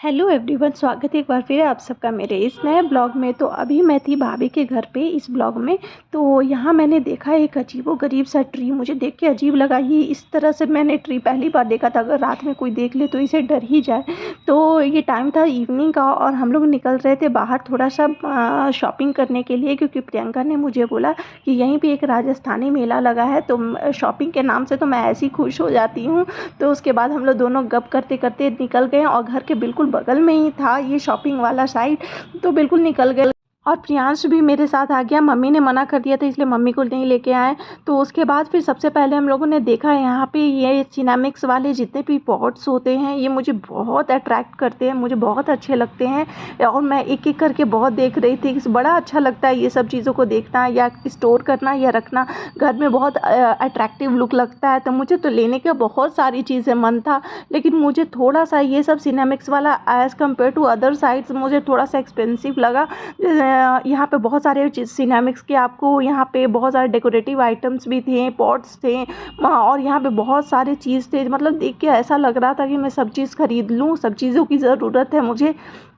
Hello everyone, स्वागत है एक बार फिर आप सबका मेरे इस नए ब्लॉग में। तो अभी मैं थी भाभी के घर पे इस ब्लॉग में। तो यहाँ मैंने देखा एक अजीबोगरीब सा ट्री, मुझे देख के अजीब लगा। ये इस तरह से मैंने ट्री पहली बार देखा था। अगर रात में कोई देख ले तो इसे डर ही जाए। तो ये टाइम था इवनिंग का और हम लोग निकल रहे थे बाहर थोड़ा सा शॉपिंग करने के लिए, क्योंकि प्रियंका ने मुझे बोला कि यहीं पर एक राजस्थानी मेला लगा है। तो शॉपिंग के नाम से तो मैं ऐसी खुश हो जाती हूँ। तो उसके बाद हम लोग दोनों गप करते करते निकल गए और घर के बिल्कुल बगल में ही था ये शॉपिंग वाला साइट। तो बिल्कुल निकल गए और प्रियांश भी मेरे साथ आ गया। मम्मी ने मना कर दिया था इसलिए मम्मी को नहीं लेके आए। तो उसके बाद फिर सबसे पहले हम लोगों ने देखा यहाँ पे ये सिनेमिक्स वाले जितने भी पॉट्स होते हैं ये मुझे बहुत अट्रैक्ट करते हैं, मुझे बहुत अच्छे लगते हैं। और मैं एक एक करके बहुत देख रही थी। बड़ा अच्छा लगता है ये सब चीज़ों को देखना या स्टोर करना या रखना, घर में बहुत अट्रैक्टिव लुक लगता है। तो मुझे तो लेने का बहुत सारी चीज़ें मन था, लेकिन मुझे थोड़ा सा ये सब सिनेमिक्स वाला as compare to other sites मुझे थोड़ा सा एक्सपेंसिव लगा। यहाँ पे बहुत सारे सिनेमिक्स के आपको यहाँ पे बहुत सारे डेकोरेटिव आइटम्स भी थे, पॉट्स थे और यहाँ पे बहुत सारे चीज़ थे। मतलब देख के ऐसा लग रहा था कि मैं सब चीज़ खरीद लूँ, सब चीज़ों की ज़रूरत है मुझे।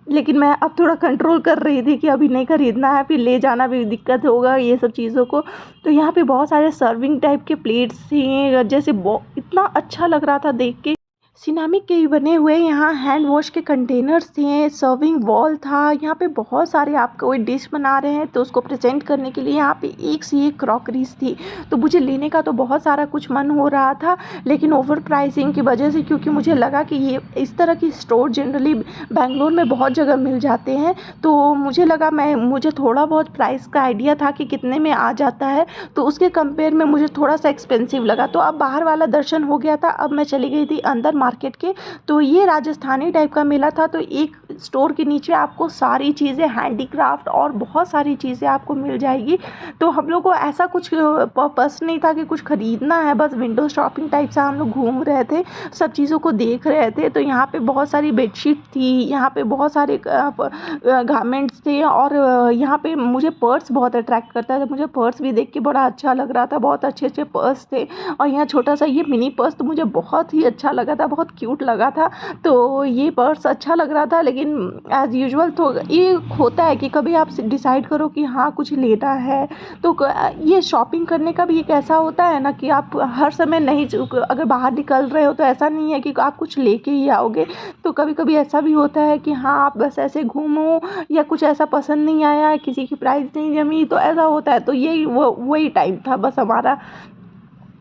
लेकिन मैं अब थोड़ा कंट्रोल कर रही थी कि अभी नहीं खरीदना है, फिर ले जाना भी दिक्कत होगा ये सब चीज़ों को। तो यहाँ पे बहुत सारे सर्विंग टाइप के प्लेट्स थे, जैसे इतना अच्छा लग रहा था देख के। सिनामिक के ही बने हुए यहाँ हैंड वॉश के कंटेनर्स थे, सर्विंग बॉल था। यहाँ पे बहुत सारे आप कोई डिश बना रहे हैं तो उसको प्रेजेंट करने के लिए यहाँ पे एक से एक क्रॉकरीज थी। तो मुझे लेने का तो बहुत सारा कुछ मन हो रहा था, लेकिन ओवर प्राइसिंग की वजह से, क्योंकि मुझे लगा कि ये इस तरह की स्टोर जनरली बेंगलोर में बहुत जगह मिल जाते हैं। तो मुझे लगा मुझे थोड़ा बहुत प्राइस का आइडिया था कि कितने में आ जाता है, तो उसके कंपेयर में मुझे थोड़ा सा एक्सपेंसिव लगा। तो अब बाहर वाला दर्शन हो गया था, अब मैं चली गई थी अंदर मार्केट के। तो ये राजस्थानी टाइप का मेला था। तो एक स्टोर के नीचे आपको सारी चीज़ें हैंडीक्राफ्ट और बहुत सारी चीज़ें आपको मिल जाएगी। तो हम लोग को ऐसा कुछ पर्पस नहीं था कि कुछ ख़रीदना है, बस विंडो शॉपिंग टाइप से हम लोग घूम रहे थे, सब चीज़ों को देख रहे थे। तो यहाँ पे बहुत सारी बेडशीट थी, यहाँ पे बहुत सारे गारमेंट्स थे और यहाँ पे मुझे पर्स बहुत अट्रैक्ट करता था। मुझे पर्स भी देख के बड़ा अच्छा लग रहा था, बहुत अच्छे अच्छे पर्स थे। और यहाँ छोटा सा ये मिनी पर्स तो मुझे बहुत ही अच्छा लगा था, बहुत क्यूट लगा था। तो ये पर्स अच्छा लग रहा था, लेकिन एज़ यूजुअल तो ये होता है कि कभी आप डिसाइड करो कि हाँ कुछ लेना है। तो ये शॉपिंग करने का भी एक ऐसा होता है ना कि आप हर समय नहीं, अगर बाहर निकल रहे हो तो ऐसा नहीं है कि आप कुछ लेके ही आओगे। तो कभी कभी ऐसा भी होता है कि हाँ आप बस ऐसे घूमो या कुछ ऐसा पसंद नहीं आया, किसी की प्राइस नहीं जमी, तो ऐसा होता है। तो यही वही टाइम था बस हमारा।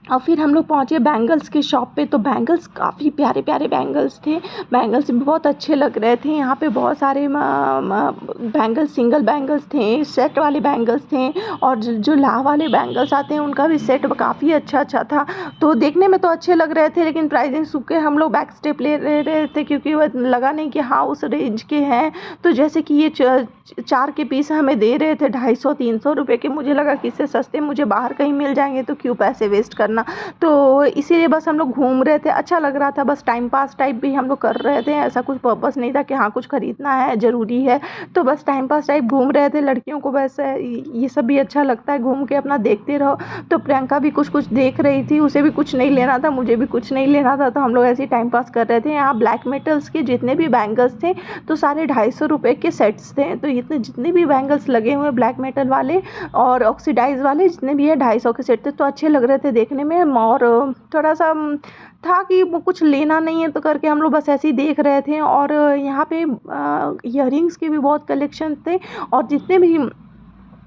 और फिर हम लोग पहुँचे बैंगल्स के शॉप पे। तो बैंगल्स काफ़ी प्यारे प्यारे बैंगल्स थे, बैंगल्स भी बहुत अच्छे लग रहे थे। यहाँ पे बहुत सारे बैंगल्स, सिंगल बैंगल्स थे, सेट वाले बैंगल्स थे और जो ला वाले बैंगल्स आते हैं उनका भी सेट काफ़ी अच्छा अच्छा था। तो देखने में तो अच्छे लग रहे थे, लेकिन प्राइसिंग सुन के हम लोग बैक स्टेप ले रहे थे, क्योंकि वो लगा नहीं कि हाँ उस रेंज के हैं। तो जैसे कि ये 4 के पीस हमें दे रहे थे 250-300 रुपये के। मुझे लगा कि इससे सस्ते मुझे बाहर कहीं मिल जाएंगे, तो क्यों पैसे वेस्ट करना। तो इसीलिए बस हम लोग घूम रहे थे, अच्छा लग रहा था, बस टाइम पास टाइप भी हम लोग कर रहे थे। ऐसा कुछ पर्पस नहीं था कि हाँ कुछ खरीदना है ज़रूरी है। तो बस टाइम पास टाइप घूम रहे थे। लड़कियों को वैसे ये सब भी अच्छा लगता है, घूम के अपना देखते रहो। तो प्रियंका भी कुछ कुछ देख रही थी, उसे भी कुछ नहीं लेना था, मुझे भी कुछ नहीं लेना था। तो हम लोग ऐसे ही टाइम पास कर रहे थे। यहाँ ब्लैक मेटल्स के जितने भी बैंगल्स थे तो सारे 250 रुपये के सेट्स थे। तो जितने भी बैंगल्स लगे हुए ब्लैक मेटल वाले और ऑक्सीडाइज वाले जितने भी है 250 के सेट थे। तो अच्छे लग रहे थे देखने में। और थोड़ा सा था कि वो कुछ लेना नहीं है तो करके हम लोग बस ऐसे ही देख रहे थे। और यहाँ पे इयररिंग्स के भी बहुत कलेक्शन थे और जितने भी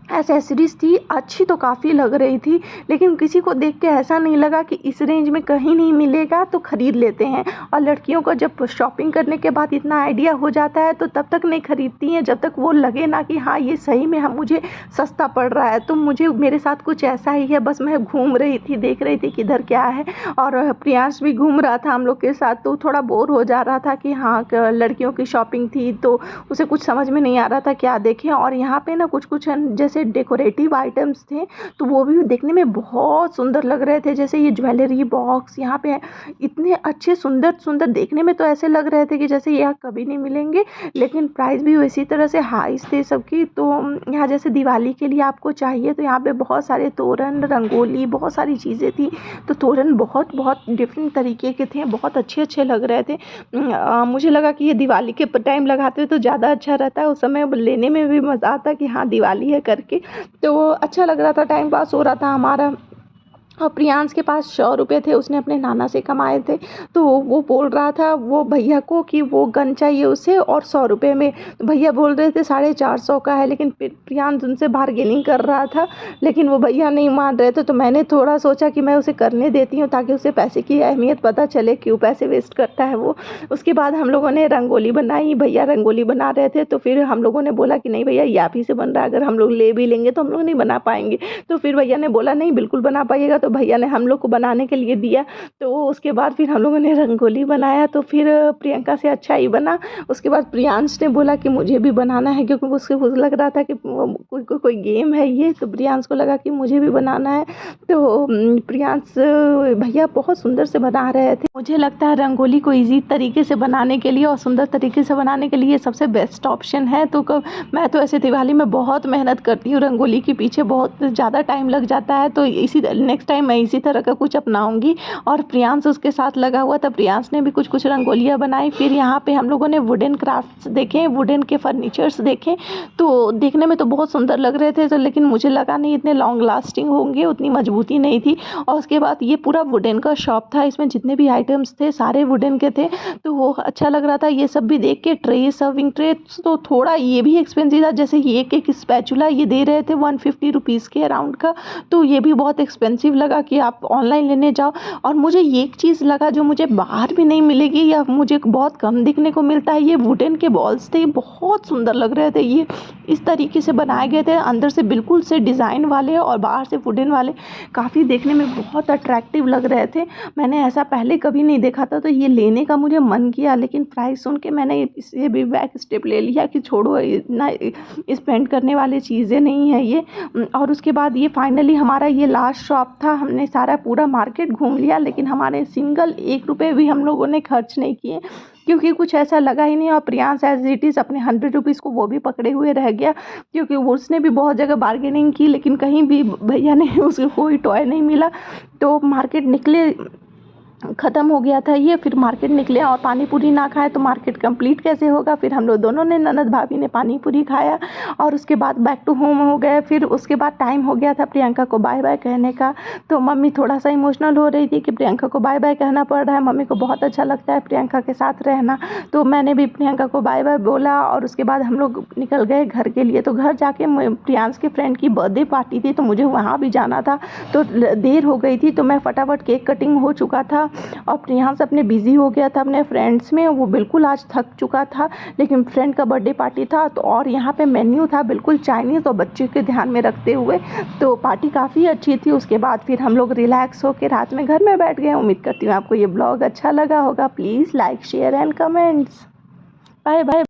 एसेसरीज़ थी अच्छी तो काफ़ी लग रही थी, लेकिन किसी को देख के ऐसा नहीं लगा कि इस रेंज में कहीं नहीं मिलेगा तो ख़रीद लेते हैं। और लड़कियों को जब शॉपिंग करने के बाद इतना आइडिया हो जाता है तो तब तक नहीं ख़रीदती हैं जब तक वो लगे ना कि हाँ ये सही में मुझे सस्ता पड़ रहा है। तो मेरे साथ कुछ ऐसा ही है, बस मैं घूम रही थी, देख रही थी किधर क्या है। और प्रियांश भी घूम रहा था हम लोग के साथ। तो थोड़ा बोर हो जा रहा था कि हाँ लड़कियों की शॉपिंग थी तो उसे कुछ समझ में नहीं आ रहा था क्या देखें। और यहाँ पे ना कुछ कुछ जैसे से डेकोरेटिव आइटम्स थे, तो वो भी देखने में बहुत सुंदर लग रहे थे। जैसे ये ज्वेलरी बॉक्स यहाँ पे इतने अच्छे सुंदर सुंदर देखने में तो ऐसे लग रहे थे कि जैसे यहाँ कभी नहीं मिलेंगे, लेकिन प्राइस भी उसी तरह से हाई थे सबकी। तो यहाँ जैसे दिवाली के लिए आपको चाहिए तो यहाँ पे बहुत सारे तोरण, रंगोली, बहुत सारी चीज़ें थी। तो तोरण बहुत बहुत डिफरेंट तरीके के थे, बहुत अच्छे अच्छे लग रहे थे। मुझे लगा कि ये दिवाली के टाइम लगाते तो ज़्यादा अच्छा रहता है, उस समय लेने में भी मज़ा आता कि हाँ दिवाली है करके। तो अच्छा लग रहा था, टाइम पास हो रहा था हमारा। और प्रियांश के पास 100 रुपये थे, उसने अपने नाना से कमाए थे। तो वो बोल रहा था वो भैया को कि वो गन चाहिए उसे और 100 रुपये में। भैया बोल रहे थे 450 का है, लेकिन प्रियांश उनसे बार्गेनिंग कर रहा था, लेकिन वो भैया नहीं मान रहे थे। तो मैंने थोड़ा सोचा कि मैं उसे करने देती हूँ ताकि उसे पैसे की अहमियत पता चले, क्यों पैसे वेस्ट करता है वो। उसके बाद हम लोगों ने रंगोली बनाई, भैया रंगोली बना रहे थे। तो फिर हम लोगों ने बोला कि नहीं भैया ये आप ही से बन रहा है, अगर हम लोग ले भी लेंगे तो हम लोग नहीं बना पाएंगे। तो फिर भैया ने बोला नहीं बिल्कुल बना पाइएगा, तो भैया ने हम लोग को बनाने के लिए दिया। तो उसके बाद फिर हम लोगों ने रंगोली बनाया, तो फिर प्रियंका से अच्छा ही बना। उसके बाद प्रियांश ने बोला कि मुझे भी बनाना है, क्योंकि उसको लग रहा था कि कोई गेम है ये। तो प्रियांश को लगा कि मुझे भी बनाना है। तो प्रियांश भैया बहुत सुंदर से बना रहे थे। मुझे लगता है रंगोली को ईजी तरीके से बनाने के लिए और सुंदर तरीके से बनाने के लिए सबसे बेस्ट ऑप्शन है। तो मैं तो ऐसे दिवाली में बहुत मेहनत करती हूँ, रंगोली के पीछे बहुत ज़्यादा टाइम लग जाता है। तो इसी नेक्स्ट टाइम मैं इसी तरह का कुछ अपनाऊंगी। और प्रियांश उसके साथ लगा हुआ था, प्रियांश ने भी कुछ कुछ रंगोलियाँ बनाई। फिर यहाँ पे हम लोगों ने वुडन क्राफ्ट्स देखे, वुडन के फर्नीचर्स देखे, तो देखने में तो बहुत सुंदर लग रहे थे। तो लेकिन मुझे लगा नहीं इतने लॉन्ग लास्टिंग होंगे, उतनी मजबूती नहीं थी। और उसके बाद ये पूरा वुडन का शॉप था, इसमें जितने भी आइटम्स थे सारे वुडन के थे, तो वो अच्छा लग रहा था। ये सब भी देख के ट्रे, सर्विंग ट्रे, तो थोड़ा ये भी एक्सपेंसिव था। जैसे ये एक स्पैचुला ये दे रहे थे 150 रुपीज़ के अराउंड का, तो ये भी बहुत एक्सपेंसिव लगा कि आप ऑनलाइन लेने जाओ। और मुझे ये एक चीज़ लगा जो मुझे बाहर भी नहीं मिलेगी या मुझे बहुत कम दिखने को मिलता है, ये वुडन के बॉल्स थे, बहुत सुंदर लग रहे थे। ये इस तरीके से बनाए गए थे, अंदर से बिल्कुल से डिज़ाइन वाले और बाहर से वुडन वाले, काफ़ी देखने में बहुत अट्रैक्टिव लग रहे थे। मैंने ऐसा पहले कभी नहीं देखा था, तो ये लेने का मुझे मन किया, लेकिन प्राइस सुन के मैंने इससे भी बैक स्टेप ले लिया कि छोड़ो, इतना स्पेंड करने वाली चीज़ें नहीं है ये। और उसके बाद ये फाइनली हमारा ये लास्ट शॉप था। हमने सारा पूरा मार्केट घूम लिया, लेकिन हमारे सिंगल 1 रुपये भी हम लोगों ने खर्च नहीं किए, क्योंकि कुछ ऐसा लगा ही नहीं। और प्रियांश एज इट इज़ अपने 100 रुपीज़ को वो भी पकड़े हुए रह गया, क्योंकि उसने भी बहुत जगह बार्गेनिंग की, लेकिन कहीं भी भैया ने उसको कोई टॉय नहीं मिला। तो मार्केट निकले, ख़त्म हो गया था ये। फिर मार्केट निकले और पानी पूरी ना खाए तो मार्केट कंप्लीट कैसे होगा। फिर हम लोग दोनों ने, ननद भाभी ने पानी पूरी खाया और उसके बाद बैक टू होम हो गए। फिर उसके बाद टाइम हो गया था प्रियंका को बाय बाय कहने का। तो मम्मी थोड़ा सा इमोशनल हो रही थी कि प्रियंका को बाय बाय कहना पड़ रहा है। मम्मी को बहुत अच्छा लगता है प्रियंका के साथ रहना, तो मैंने भी प्रियंका को बाय बाय बोला। और उसके बाद हम लोग निकल गए घर के लिए। तो घर जाके प्रियांश के फ्रेंड की बर्थडे पार्टी थी, तो मुझे वहाँ भी जाना था, तो देर हो गई थी। तो मैं फटाफट, केक कटिंग हो चुका था और प्रियांश अपने बिज़ी हो गया था अपने फ्रेंड्स में। वो बिल्कुल आज थक चुका था, लेकिन फ्रेंड का बर्थडे पार्टी था। तो और यहाँ पे मेन्यू था बिल्कुल चाइनीज़ और बच्चे के ध्यान में रखते हुए, तो पार्टी काफ़ी अच्छी थी। उसके बाद फिर हम लोग रिलैक्स होकर रात में घर में बैठ गए। उम्मीद करती हूँ आपको ये ब्लॉग अच्छा लगा होगा। Please like, share and comments. Bye bye.